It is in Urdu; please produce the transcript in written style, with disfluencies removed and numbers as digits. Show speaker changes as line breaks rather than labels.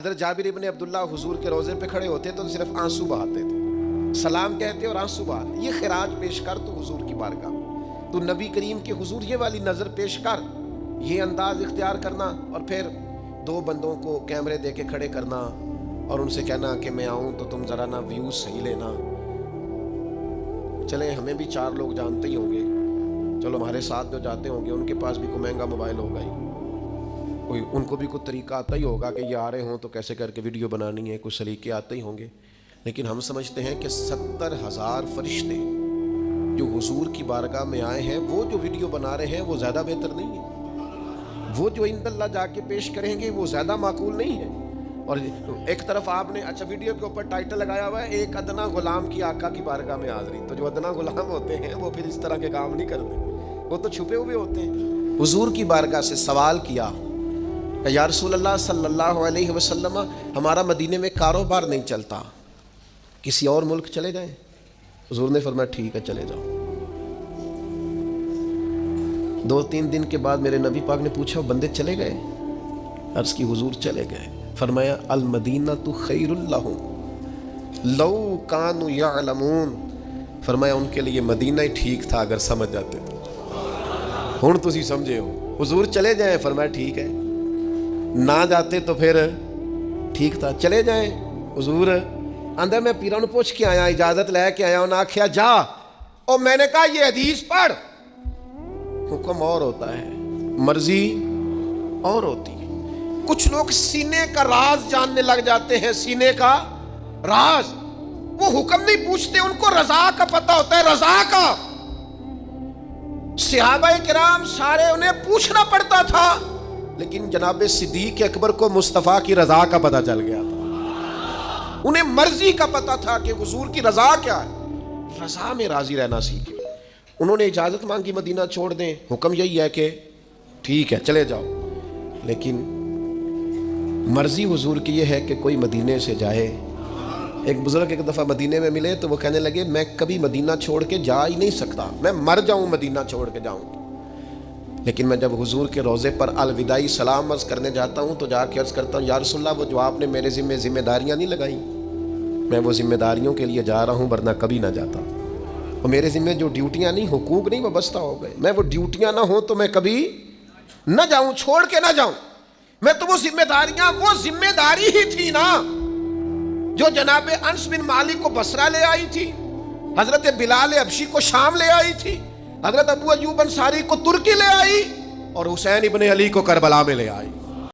حضرت جابر ابن عبداللہ حضور کے روزے پہ کھڑے ہوتے تو صرف آنسو بہاتے تھے، سلام کہتے اور آنسو بہاتے، یہ خراج پیش کر تو حضور کی بارگاہ، تو نبی کریم کے حضور یہ والی نظر پیش کر، یہ انداز اختیار کرنا، اور پھر دو بندوں کو کیمرے دے کے کھڑے کرنا اور ان سے کہنا کہ میں آؤں تو تم ذرا نا ویوز صحیح لینا۔ چلیں ہمیں بھی چار لوگ جانتے ہی ہوں گے، چلو ہمارے ساتھ جو جاتے ہوں گے ان کے پاس بھی کوئی مہنگا موبائل ہوگا ہی، کوئی ان کو بھی کوئی طریقہ آتا ہی ہوگا کہ یہ آ رہے ہوں تو کیسے کر کے ویڈیو بنانی ہے، کچھ سلیقے آتے ہی ہوں گے۔ لیکن ہم سمجھتے ہیں کہ 70,000 فرشتے جو حضور کی بارگاہ میں آئے ہیں وہ جو ویڈیو بنا رہے ہیں وہ زیادہ بہتر نہیں ہے، وہ جو عند اللہ جا کے پیش کریں گے وہ زیادہ معقول نہیں ہے۔ اور ایک طرف آپ نے اچھا ویڈیو کے اوپر ٹائٹل لگایا ہوا ہے ایک ادنا غلام کی آقا کی بارگاہ میں حاضری، تو جو ادنا غلام ہوتے ہیں وہ پھر اس طرح کے کام نہیں کرتے، وہ تو چھپے ہوئے ہوتے ہیں۔ حضور کی بارگاہ سے سوال کیا کہ یا رسول اللہ صلی اللہ علیہ وسلم ہمارا مدینے میں کاروبار نہیں چلتا، کسی اور ملک چلے جائیں؟ حضور نے فرمایا ٹھیک ہے چلے جاؤ۔ 2-3 دن کے بعد میرے نبی پاک نے پوچھا بندے چلے گئے؟ عرض کی حضور چلے گئے۔ فرمایا المدینۃ خیر لہم لو کانوا یعلمون، فرمایا ان کے لیے مدینہ ہی ٹھیک تھا اگر سمجھ جاتے تو۔ ہن تسی سمجھے ہو، حضور چلے جائیں، فرمایا ٹھیک ہے، نہ جاتے تو پھر ٹھیک تھا، چلے جائیں۔ حضور اندر میں پیروں پوچھ کے آیا، اجازت لے کے آیا، انہوں نے آکھیا جا، اور میں نے کہا یہ حدیث پڑھ۔ حکم اور ہوتا ہے، مرضی اور ہوتی ہے۔ کچھ لوگ سینے کا راز جاننے لگ جاتے ہیں، سینے کا راز، وہ حکم نہیں پوچھتے، ان کو رضا کا پتہ ہوتا ہے، رضا کا۔ صحابہ کرام سارے انہیں پوچھنا پڑتا تھا، لیکن جناب صدیق اکبر کو مصطفیٰ کی رضا کا پتہ چل گیا تھا، انہیں مرضی کا پتہ تھا کہ حضور کی رضا کیا ہے، رضا میں راضی رہنا سیکھیں۔ انہوں نے اجازت مانگی مدینہ چھوڑ دیں، حکم یہی ہے کہ ٹھیک ہے چلے جاؤ، لیکن مرضی حضور کی یہ ہے کہ کوئی مدینے سے جائے۔ ایک بزرگ ایک دفعہ مدینے میں ملے تو وہ کہنے لگے میں کبھی مدینہ چھوڑ کے جا ہی نہیں سکتا، میں مر جاؤں مدینہ چھوڑ کے جاؤں، لیکن میں جب حضور کے روضے پر الوداعی سلام عرض کرنے جاتا ہوں تو جا کے عرض کرتا ہوں یا رسول اللہ وہ جو آپ نے میرے ذمہ داریاں نہیں لگائیں، میں وہ ذمہ داریوں کے لیے جا رہا ہوں ورنہ کبھی نہ جاتا، اور میرے ذمہ جو ڈیوٹیاں نہیں، حقوق نہیں، وہ بستہ ہو گئے، میں وہ ڈیوٹیاں نہ ہوں تو میں کبھی نہ جاؤں، چھوڑ کے نہ جاؤں، میں تو وہ ذمہ داری ہی تھی نا جو جناب انس بن مالک کو بصرہ لے آئی تھی، حضرت بلال حبشی کو شام لے آئی تھی، حضرت ابو ایوب انصاری کو ترکی لے آئی، اور حسین ابن علی کو کربلا میں لے آئی۔